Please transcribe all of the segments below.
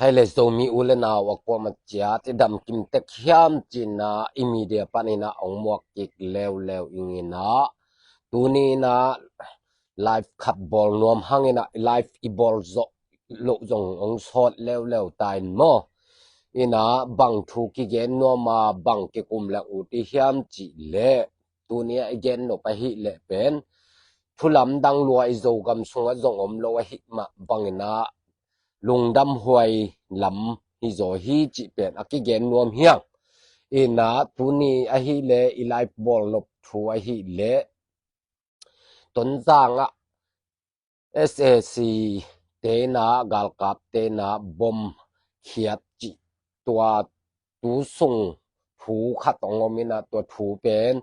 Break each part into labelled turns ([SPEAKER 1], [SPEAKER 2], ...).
[SPEAKER 1] Thailand so mi ulena wa ko ma chia ti dam kim te khiam china immediate panina ong muak kik lew ingina tuni na live khat ball nom hangina live I ball zo lo jong ong shot lew tai mo ina bang thu ki gen no ma bang ke kum la u ti hiam chi le tunia again no pa hi le pen thulam dang luai zo gam sunga zong om lo hi ma bangina lungdam huai lam hi zo hi chi pen akigen nuam hiang ina tuni a hi le I live ball lop thu a hi le ton zanga SAC te na gal kap te na bom khiat chi tua tu sung thu khat ongomina tua thu pen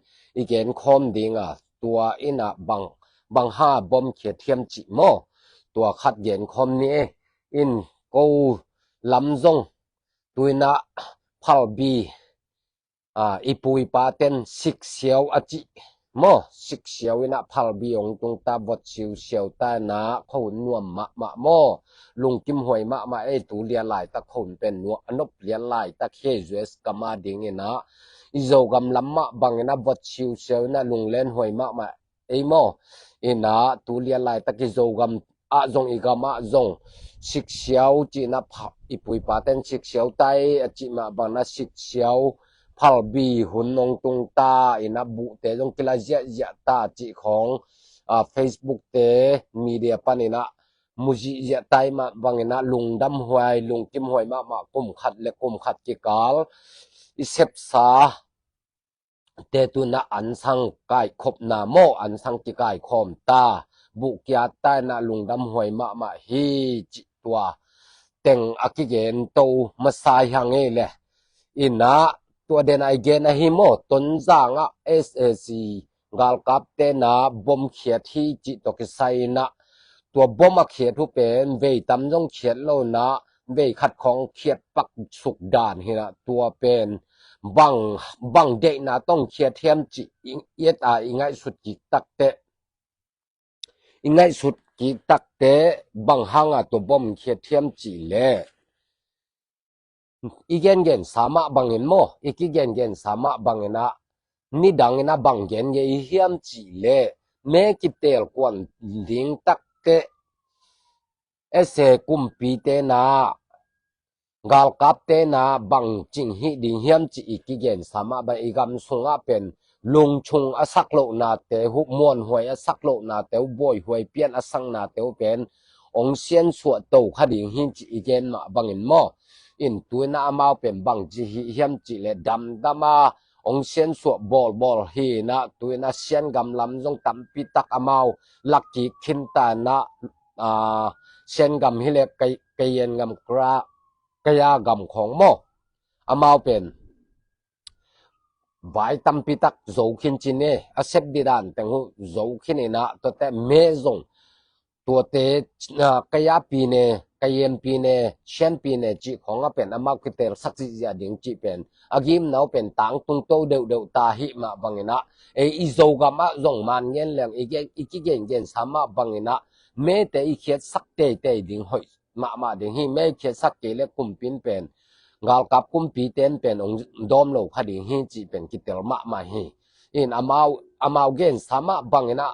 [SPEAKER 1] igen khom dinga tua ina bang ha bom khiat thiam chi mo tua khat gen khom ni in go lam zong tuina phal bi ipui pa ten sik xiao achi mo sik xiao ina phal bi ong tung ta bot siu xiao ta na khon nuam ma mo lung kim hoi ma e tu lia lai ta khon pen nu anop lia lai ta khe us kama ding ina izo gam lam ma bang ina bot siu xiao na lung len hoi ma e mo ina tu lia lai ta ki zo gam a zong igama zong sik xiao chi na ipui pa ten sik xiao tai achi ma bang na sik xiao phal bi hun nong tung ta ina bu te jong kila zia ta chi khong Facebook te media panina muji zia tai ma bangina lungdam huai lung kim huai ma kum khat ki kal isep sa te tu na an sang kai khop na mo an sang ki kai khom ta bu kya ta na lungdam huai ma hi chi tua teng akigen to masai hange le ina tua den again a hi mo ton zanga SAC gal kap te na bom khiat hi chi to ki sai na tua bom a khiat hu pen ve tam jong khiat lo na ve khat khong khiat pak suk dan hina tua pen bang de na tong khiat thiam chi yet a ingai sut ki tak te bang hanga to bom khiat thiam chi le igen sama bangin mo ikigen sama bangina ni dangina banggen ye hiam chi le me kitel kwan ding tak te ese kumpi te na gal kap te na bang ching hi ding hiam chi ikigen sama ba igam sunga pen lung chung asak lo na te hu mon hoi asak lo na te boy hoi pian asang na te pen ong sian suat to khading hi chi igen ma bangin mo in tuina amao pen bang ji hiam chi le dama ong sian suat bol hi na tuina sian gam lam jong tampi tak amao lucky khinta na sian gam hi le kayen gam kra kaya gam khong mo amao pen vai tampi tak zo khin chin ne asep didan teng hu zo khin ina to te me zong tua te kaya pi ne kayen pi ne sian pi ne chi khong a pen amao kitel sakji ja ding chi pen agim nau pen tang tung to deu ta hi ma bangina e izo gama zong man ngen leng ikigen sama bangina me te I khiat sak te ding hoi ma ding hi me khiat sak ke le kumpin pen gal kap kumpi ten pen ong dom lo khading hi chi pen kitel ma hi in amao gen sama bangina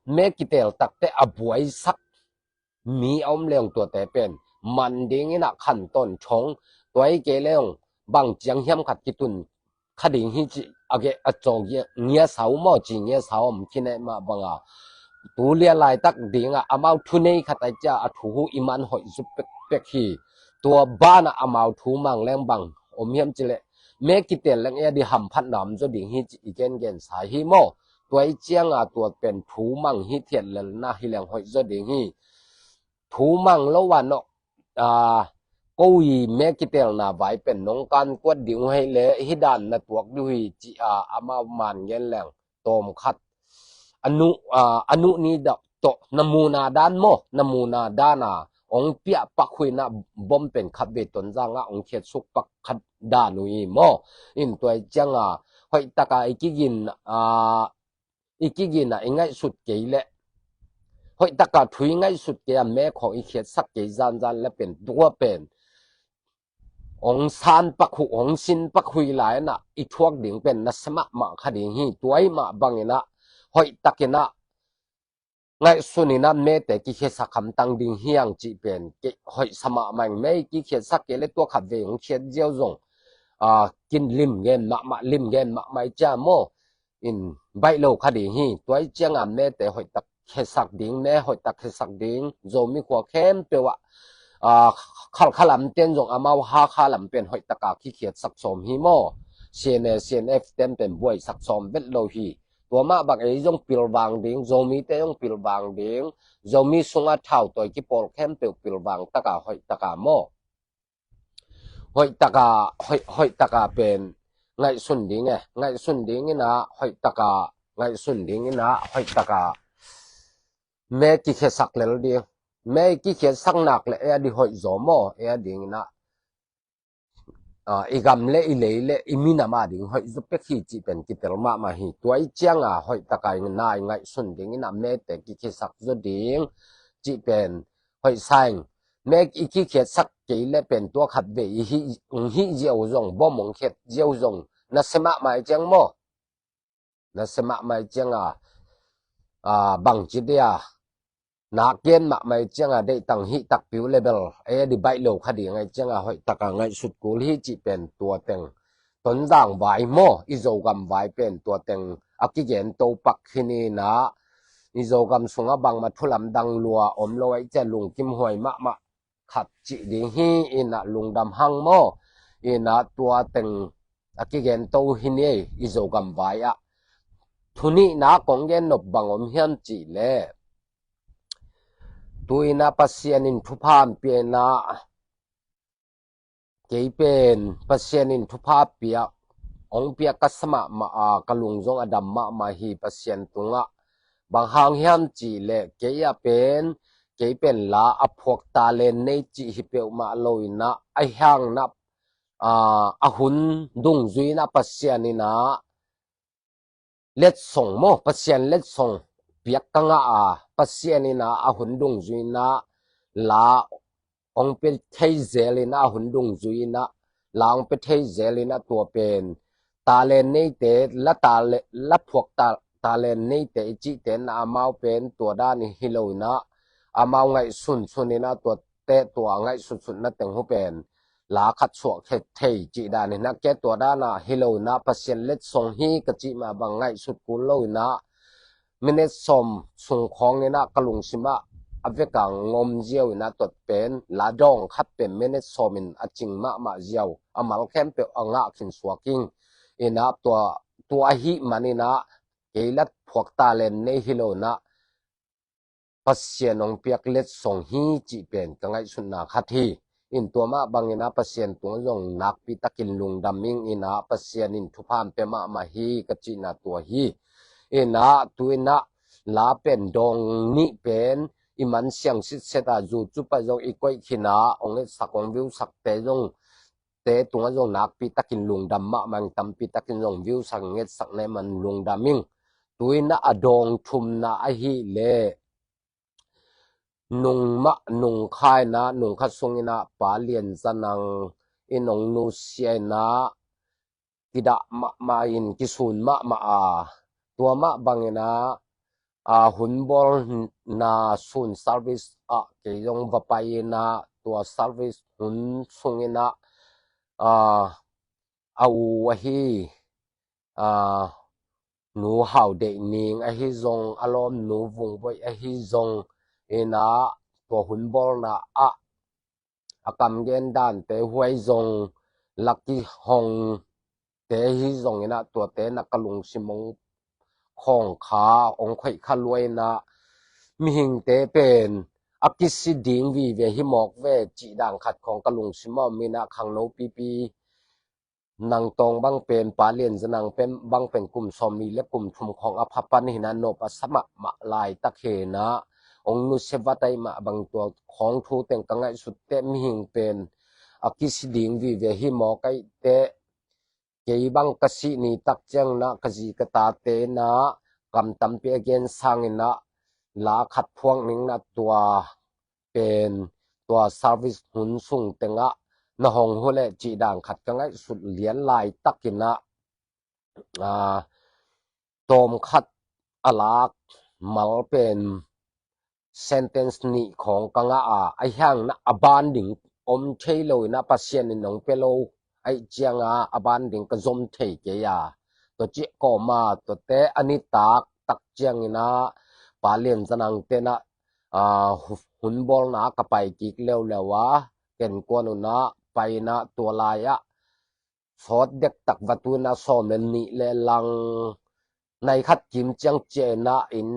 [SPEAKER 1] me kitel takte abuai sak mi om leong tua te pen man ding ina khan ton chong toy ke leong bang chiang hiam khat kitun khading hi chi age achong ye nia sau mo chi nia sau om kine ma banga tu lia lai tak dinga amao thunei khatai cha athu hu iman hoi zup pek hi tua bana amao thu mang leng bang om hiam chile me kitel leng e di ham phat nam zo ding hi chi gen sai hi mo toy chiang tua pen thu mang hi thian lel na hi leng hoi zo ding hi thu mang lo wa no koi me kitel na vai pen nong kan kwat ding hai le hidan na tuak du hi chi amao man gen leng tom khat anu ni da to namuna dan mo namuna dana ong pia pakhuina bom pen khat be ton janga ong khet suk pak khat da nui mo in toy changa hoi taka ikigin ingai sut keile หอยตะกะถุยง่ายสุดแกแม่ของอีเขียดสักเกจานและเป็นตัวเป็นองซานปักหุองสินปักหุยหลายนะอีทวกดิ่งเป็นนัสมะมาคดีฮีตัวไอมาบังนะหอยตะกินะไงสุนีนะแม่แต่กิเขียดสักคำตังดิ่งเฮียงจีเป็นเกหอยสมะมันไม่กิเขียดสักเกเลตัวขับเวงเขียดเจียวจงกินลิมเงินมาลิมเงินมาไม่จ้าโมอินใบโลคดีฮีตัวไอเจียงแม่แต่หอยตะเขียดสักดิ่งแม่หอยตะเขียดสักดิ่งโจมีขัวเข้มเปว่าขลำเต้นจงอามาหาขลำเป็นหอยตะกาขี้เขียดสักสมฮีโมCNF เต็มเป็นบวยสักสมเบ็ดโลฮีตัวมาบักไอ้จงปิลบางดิ่งโจมีเตจงปิลบางดิ่งโจมีสุงอาเท่าตัวกี่ปอลเข้มเปปิลบางตะกาหอยตะกาโมหอยตะกาเป็นไงสุนดิ่งไงสุนดิ่งนะหอยตะกาไงสุนดิ่งนะหอยตะกาแม่กี่เขียดสักเลยดิ่งแม่กี่เขียนสักหนักเลยดิหอยโจโมดิ่งนะอีกำเล่อีเล่เล่อีมีนามาดิ่งหอยจุเปขี้จีเป็นกิเตลมาฮีตัวไอเจียงหอยตะกายนายไงสุนดิ่งนะแม่แต่กี่เขียนสักจุดิ่งจีเป็นหอยไซงแม่อีกี่เขียนสักกี่เล่เป็นตัวขัดเวอีฮีเจียวจงบ่มงเขียดเจียวจงนัสมะไม่เจียงโมนัสมะไม่เจียงบังจิเดียนักเรียนมาไม่เจ้าได้ตั้งฮิตักผิวเลเวลดีใบโลคดีไงเจ้าหอยตักไงสุดกูที่จีเป็นตัวเต็งต้นด่างใบโมอิโจกำใบเป็นตัวเต็งอักเกนโตปักขินีนะอิโจกำสุงบังมาทุลำดังลัวอมลอยเจลุงกิมหวยมาขัดจีดิงฮีอินะลุงดำหังโมอินะตัวเต็งอักเกนโตหินีอิโจกำใบทุนี้นะกงเย็นนบบังอมเฮียนจีเล่ตัวน่ะปัสยานินทุพามเปียนะเกยเป็นปัสยานินทุพาเปียองเปียกัสมะมากะลุงจงอดัมมาฮีปัสยันตุงะบางหางเฮียมจีเลเกยเป็นลาอพวกตาเลนในจีฮิเปียวมาลอยนะไอหางนะหุนดุงจุยนะปัสยานินะเล็ดส่งโมปัสยันเล็ดส่งเปียกกังปัสยานินะหุนดุงจุยนะลาองเป็นเทเซลินะหุนดุงจุยนะลางเป็นเทเซลินะตัวเป็นตาเลนนี่เตละตาเลละพวกตาเลนนี่เตจิเตนะอามาเป็นตัวด้านฮิโลนะอามาไงสุนนี่นะตัวเตตัวไงสุนนะแต่งหูเป็นลาขัดสวกเทจิด้านนี่นะแกตัวด้านนะฮิโลนะปัสยันเล็ดส่งฮีกจิมาบางไงสุดกุโลนะมินิสมส่งของนี่นะกะลุงสิมะอเวกังงมเจียวนะตดเป็นลาดองคัดเป็นเมเนสโซมินอจิงมาเจียวอามาลเข้มเปอังะขินสวกิงอินะตัวหิมันนี่นะเกลัดพวกตาเลนในฮิโลนะปัสเซียนองเปียกเล็ดส่งฮีจีเป็นกังไงสุนนาคัดทีอินตัวมาบางอินะปัสเซียนตัวจงนักปิตะกินลุงดำมิงอินะปัสเซียนินทุพามเปมาฮีกจินาตัวฮีอินะตัวนะลาเป็นดงนี่เป็นอิมันเสียงสิเสตาจูจุปะจงอีกวยขินาองค์สักองวิวสักเตจงเตตัวจงนักปิตะกินลุงดำมันตำปิตะกินจงวิวสักเงสักในมันลุงดำมิงตัวน่ะอดงทุมน่ะอหิเลนุงนุงคายนะนุงขัดสงนะปาเลียนจันังอินองนูเสียนะกิดะมาอินกิสุนตัวบังนะหุนบอลนาซุน service เกยงวปายนะตัว service หุนซุงนะเอาวะฮีหนูเฮาเดนิงฮีจงอารมณ์หนูวงบอยฮีจงนะตัวหุนบอลนะกำเงินด้านเตหวยจงลักกี้ฮองเตฮีจงนะตัวเตนักกลุงสิมงของขาองไข่ขลวยนะมีหิงเตเป็นอักกิสิดิงวีเวหิมอกเวจีดังขัดของกะลุงสิมอมีนะขังโนปีนางตองบังเป็นปาเลียนจะนางเป็นบังเป็นกลุ่มซอมีและกลุ่มทุมของอภัปนินะโนปัสมะมะลายตะเคนะองนุเสวัตไตมาบางตัวของทูเต็งกังไงสุดเตมีหิงเป็นอักกิสิดิงวีเวหิมอกไอเตเกยบังกสินีตักเจงนะกจีกตาเตนะกำตำเปียเกนสังนะ ลาขัดพวงนึงนะตัวเป็นตัว service หุนสุงเตงะนะหงหัวเลจีด่างขัดกังไงสุดเหรียญลายตักกินนะตอมขัดอลากมัลเป็น sentence นี้ของกังไอห่างนะอบานดิ่งอมเทโลนะปัสเซียนนองเปโลไอเจียงอบานดิ่งกะจมเทเกียตัวจิก็มาตัวเตอันนี้ตักเจียงนะปาเลียนสนังเตนะหุนบอลนะกะไปกิกเร็วแล้ววะเก่นกวนนะไปนะตัวลายสอดเด็กตักวัตุนะสอมนี่เลลังในขัดจิมจังเจนะอิน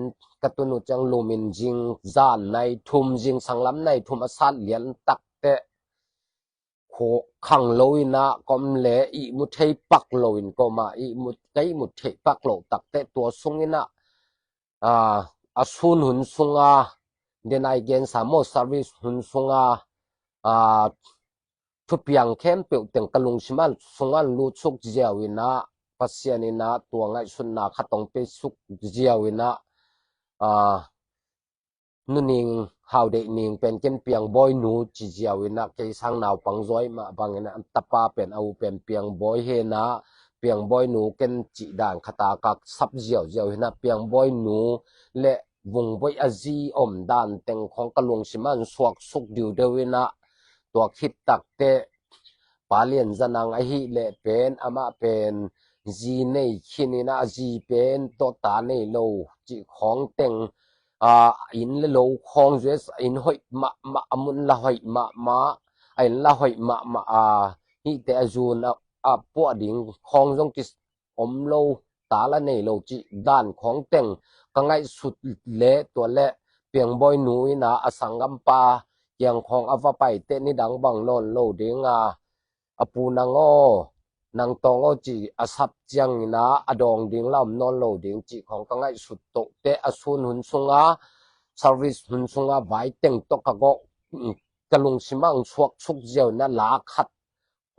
[SPEAKER 1] กตุนุจังลูมินจิงจานในทุมจิงสังลำในทุมอสันเลียนตักเตโคขังโลยนะก็มเลอีมุเทปักโลยก็มาอีมุไกมุเทปักโลตักเตตัวสุงนะอสุนหุนสุงเดนไอเกนสามโมสร์วิสหุนสุงทุบยังเข้มเปียวเต็งกะลุงชิมันสุงันลูชุกเจียวินะปัสเซียนินะตัวไงสุนนะขัดตงเปสุกเจียวินะนุนิงฮาวเดนิงเป็นเกนเปียงบอยนูจีเจียวินะเกสังนาวปังจอยมาบางนะอันตะปาเป็นเอาเป็นเปียงบอยเฮนะเปียงบอยนูเกนจีด่างขตากักซับเจียวเจียวนะเปียงบอยนูและวงบอยอจีอมดานเต็งของกะลุงชิมันสวกสุกดิวเดวินะตัวคิดตักเตปาเลียนจะนังไอฮิเลเป็นอามาเป็นจีเนคินินะจีเป็นตัวตาเนโลจีของเต็งอินเลโลของเจสอินหอยมาอมุนละหอยมาอินละหอยมาฮิเตอจูนปวดิงของจงกิสอมโลตาละเนโลจีด้านของเต็งกังไงสุดเลตัวเลเปียงบอยหนุยนะอสังกัมปายังของอวไปเตนิดังบังโลนโลดิงอปูนังนางตองจีอสับจังนะอดองดิงลำนอนโลดิงจีของกังไงสุดโตเตอสุนหุนสุงservice หุนสุงไว้เต็งตกก็กะลุงสิมังชวกชุกเจียวนะลาขัด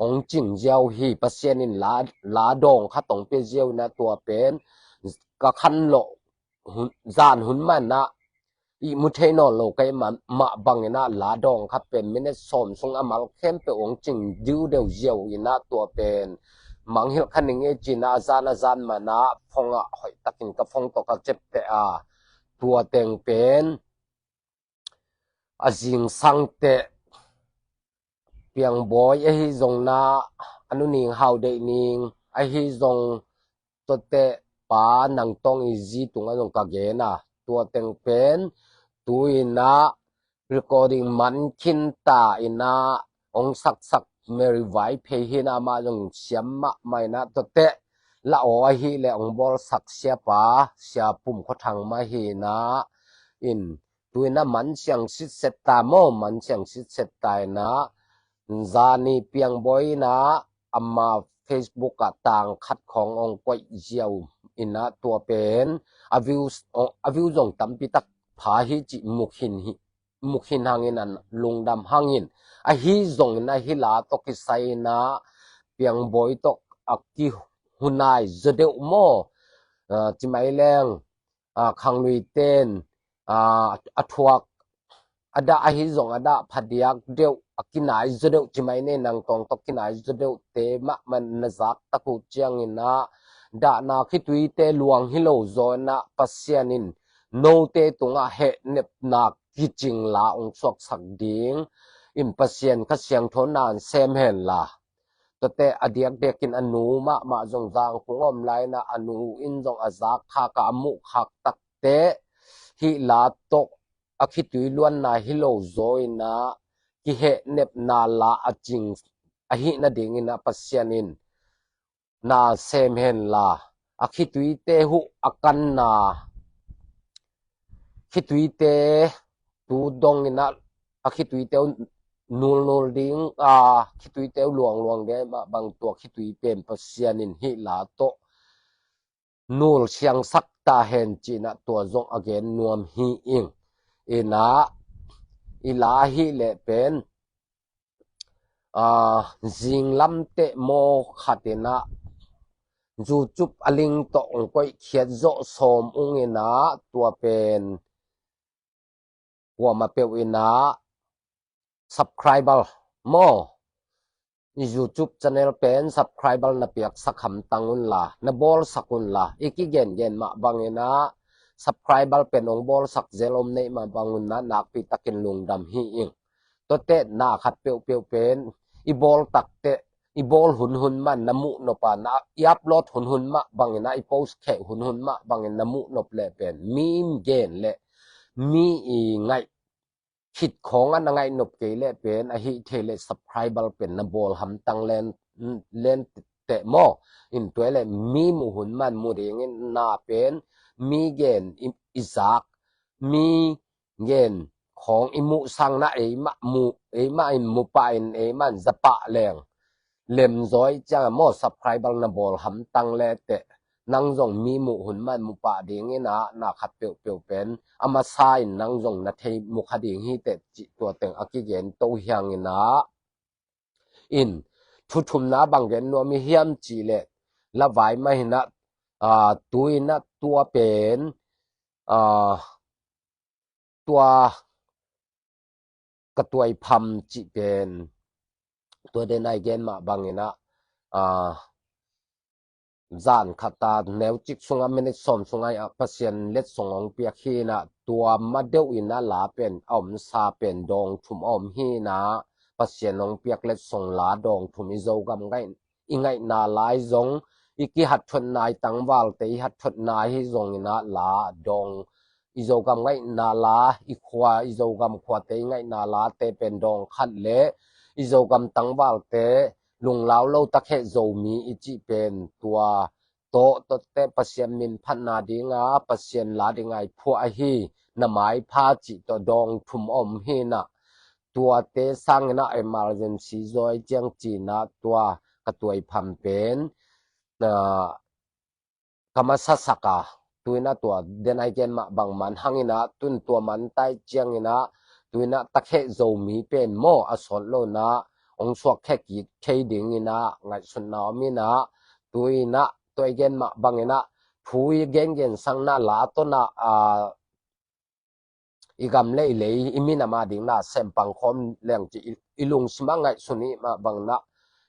[SPEAKER 1] องจิงเจียวฮีปัสเซียนินลาดองขัดตองเปเจียวนะตัวเป็นกะคันโลจานหุนมันนะอีมุเทนอโลกไกมาบังนะลาดองครับเป็นมิเนสอมซุงอามัลเข้มเปองจิงดิวเดียวเจียวอินะตัวเป็นมังหิลคันนิงเอจินะจานมานะฟงหอยตักินกับฟงตกเจ็บเตตัวเต็งเป็นจิงสังเตเปียงบอยไอฮิจงนะอนุนิงฮาวเดนิงไอฮิจงตัวเตปานังตองอีจีตุงอันงกะเกนะตัวเต็งเป็นตุยนะ recording มันคินตาอินะองสักเมริไวเพหินามาจงเสียมะไม่นะตัวเตละโอหิเลองบอลสักเสียปาเสียปุ่มขทังมาหินะอินตุยนะมันเสียงสิเสตาโมมันเสียงสิเสตายนะจานีเปียงบอยนะอามา Facebook กะต่างคัดขององกวยเจียวอินะตัวเป็นอวิวจงตัมปิตักพาหิจิมุขินหางินอันลุงดำหางินหิจงนะหิลาตกิไซนะเปียงบอยตกอักกิหุนายจะเดวโมจิไม่แรงขังลุยเต้นอัทวกอดาหิจงอดาพัดยักเดียวกินายจะเดวจิไม่เนนังตองตกินายจะเดวเตมะมันนจักตะกุเจียงอินะดานาคิตุยเตลวงฮิโลโซนะปัสเซียนินโนเตตุงะเฮเนบนากิจิงลาองสอกสักดิงอิมปัสเซียนคัเสียงทนานเซมเห็นลาตัวเตอเดียกเด็กินอนุมาจงจางคงอมไลนะอนุอินจงอาซักขากะมุขักตักเตฮิลาตกอคิตุยล้วนนาฮิโลโซยนะกิเฮเนบนาลาอจิงอหินาดิงินะปัสเซียนินนาเซมเห็นลาอคิตุยเตหุอกันนาคิตุยเตตูดงนะอคิตุยเตนูลดิงคิตุยเตลวงเดมาบางตัวคิตุยเป็นปัสเซียนินฮิลาโตนูลเชียงสักตาเห็นจีนะตัวจงอเกนนวมฮีอิงอิลาฮิเลเป็นจิงลำเตโมขัดนะจูจุบอลิงตองก้อยเขียนโจสมอุงนะตัวเป็น wa ma pe ina subscriber mo YouTube channel pen subscriber na piak sakham tangun la na bol sakun la iki gen ma bangena subscriber pen ong bol sak zelom nei ma bangun na nak pi takin lungdam hi ing to te na khat pe pen i bol tak te i bol hun man namu no pa na i upload hun ma bangena i post khe hun ma bangen namu nop le pen meme gen le mi i ngaiคิดของอันไงนบเกเลเป็นอหิเทเล subscriber เป็นนบอลหำตังเล่นเตะมออินตัวเลมีหมู่หุ่นมันหมู่เรงนาเป็นมีเกณฑ์อิซักมีเกณฑ์ของอิมุสังนะมะหมู่มะอิมุปาอินมันจะปะแรงเล่มจ้อยจังมอ subscriber นบอลหำตังเลเตะนังจงมีหมู่หุ่นมันหมู่ปะเดงนาขัดเปียวเป็นอามาซายนังจงนาเทมุขดิงฮีเตจิตัวเต็งอากิเกนโตเฮียงนะอินทุมนะบางเกนนัวมีเฮียมจีเลละไว้ไม่นะตุยนะตัวเป็นตัวกระตวยพัมจิเป็นตัวเดนายเกนมาบางนะจานขัตาแนวจิกสงามินิสอมสงายปัสยันเล็ดสงองเปียกีนะตัวมาเดียวอินะลาเป็นอมซาเป็นดองทุมอมฮีนะปัสยันองเปียกเล็ดสงลาดองทุมอิโซกำไงอิงไงนาลายจงอีกิหัดชนนายตังวาลเตหัดชนนายฮิจงอินะลาดองอิโซกำไงนาลาอีขวาอิโซกำขวาเตไงนาลาเตเป็นดองขัดเลอิโซกำตังวาลเตลุงลาวเราตะเขโซมีอิจิเป็นตัวโตเตปัสยันมินพันนาดิงาปัสยันลาดิงไงพัวฮีนาหมายพาจิตดองทุมอมฮีนะตัวเตสังนะemergencyจอยจังจีนะตัวกระตวยพัมเป็นกรรมสัสกะตัวนะตัวเดนไอเกนมาบางมันหังนะตุนตัวมันใต้เจียงนะตัวนะตะเขโซมีเป็นโมอสอนโลนะองสวกแค่กีเคดิงนะไงสุนนามีนะตัวนะตัวเกนมาบางนะผู้เกนสังนะลาตัวนะอีกำเล่เลยอิมินามาดิงนะเซมปังคอมเลี้ยงจีอีลุงสมังไงสุนีมาบางนะ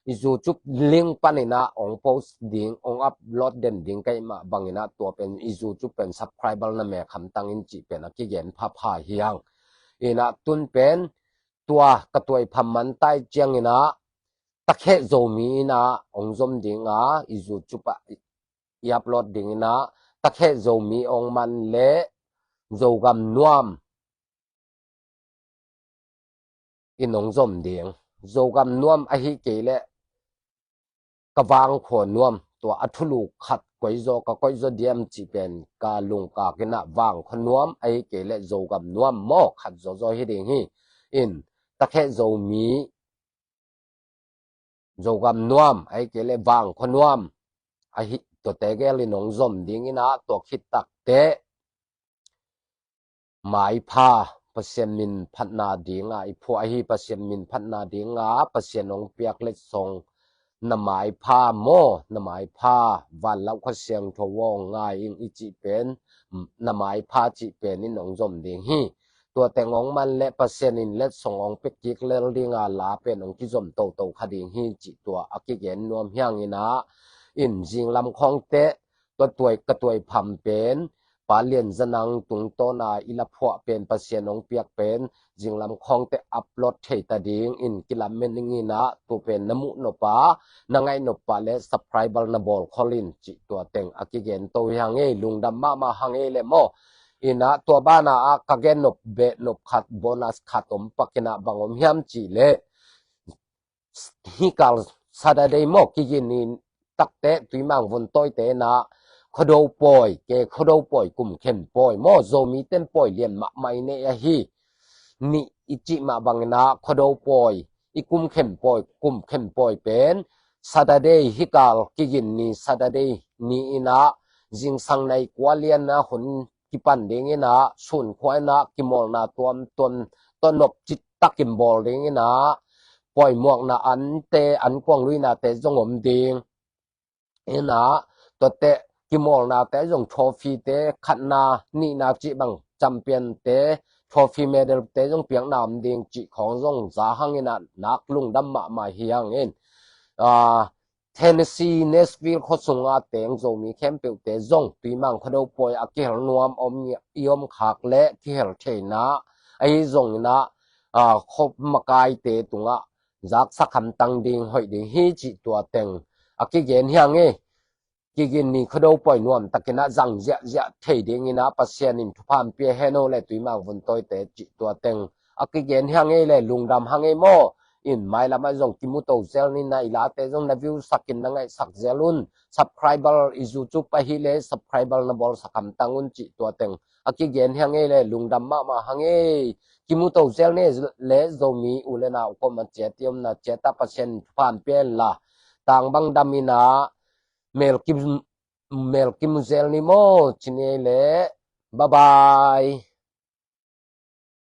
[SPEAKER 1] อีจูจุบลิงปันนะองโพสดิงองอัพโหลดเด่นดิงไกมาบางนะตัวเป็นอีจูจุบเป็นซับสไครเบอร์นะแม่คำตังอินจีเป็นกิเกนพาพาเฮียงอีนะตุนเป็นตัวกระตวยพัมมันใต้เจียงนะตะเขโซมีนะองซอมดิงอีจูจุบอีอัพโหลดดิงนะตะเขโซมีองมันเละโซกำนวมอินองซอมเดียงโซกำนวมอหิเกเลกวางขวนวมตัวอัทุลูขัดก๋วยโซก็ก๋วยโซเดียมจีเป็นกาลุงกากินะวางขนวมอหิเกเลโซกำนวมหม้อขัดโซฮิเดงฮีอินตะแค่โซมีโซกำนวมอหิเกเลวางขนวมอหิตัวเตเกลินองซอมเดียงนะตัวคิดตักเตหมายพาปัสยันมินพัฒนาดีงาอีพัวฮีปัสยันมินพัฒนาดีงาปัสยันองเปียกเล็ดทรงนหมายพาโมนหมายพาวันเล่าขเสียงทวงง่ายอิงอิจิเป็นนหมายพาจิเป็นนี่นองจมดีฮีตัวแต่งองมันและปัสยันอินเล็ดทรงองเปียกกิกเลดีงาลาเป็นองกิจมโตคดีฮีจิตัวอกิเกนนวมเฮียงอินะอินจิงลำคองเตะตัวกระตวยพัมเป็นปาเลียนจะนังตุงโตนาอิลาพวเป็นปัสยนองเปียกเป็นจิงลำคองเตอัพโหลดเทตาดิงอินกิลาเมนิงินะตัวเป็นนมุนปานังไงนปาเลสับไพรบัลนบอลคอลินจิตัวเต็งอากิเกนโตยังเอลุงดัมมาหังเอเลโมอินะตัวบ้านาอากาเกนนบเบนบขัดโบนัสขัดอมปักนะบางอมยามจิเลฮิกาลซาดาเดโมกิยินินตักเตตุยมังวนโตยเตนะขดปอยเกขดปอยกุมเข้มปอยมอโซมีเต็มปอยเลียนมาไม่เนยฮีนี่อิจิมาบังนาขดปอยอีกุมเข้มปอยกุมเข้มปอยเป็นซาดาเดฮิกาลกิยินนี่ซาดาเดนี่นะจิงสังในกวาเลียนนะคนกิปันเดงนะสุนควายนะกิมอลนะตัวนบจิตตักกิมบอลเดงนะปอยหมวกนะอันเตอันกวางลุยนะเตจงอมเดงนะตัวเตกิมอลนาแต่จงโทฟีเตขัดนานี่นาจิบังจำเป็นเต trophy medal te jong piang nam ding chi khong jong za hangena nak lung dam ma hiang in Tennessee Nashville khosunga teng zo mi kempeu te zong tuimang khado poi akel nuam om iom khak le khel theina ai zong na khop makai te tunga zak sakham tang ding hoi ding hi chi tua teng akigen hiang e kigin ni khado poi nuam takina jang ja thei ding ina pasien in thupam pe heno le tuimang vun toi te chi tua teng akigen hiang e le lungdam hang e mo in mai lama jong kimuto zel ni na ilate jong na view sakin na ngai sak zelun subscriber youtube pa hi le subscriber na bol sakam tangun chi tua teng akigen hiang e le lungdam ma hang e kimuto zel ne le zomi ulena ko ma chetiom na cheta pasien phan pen la tang bang damina mel kim zel ni mo chine le bye bye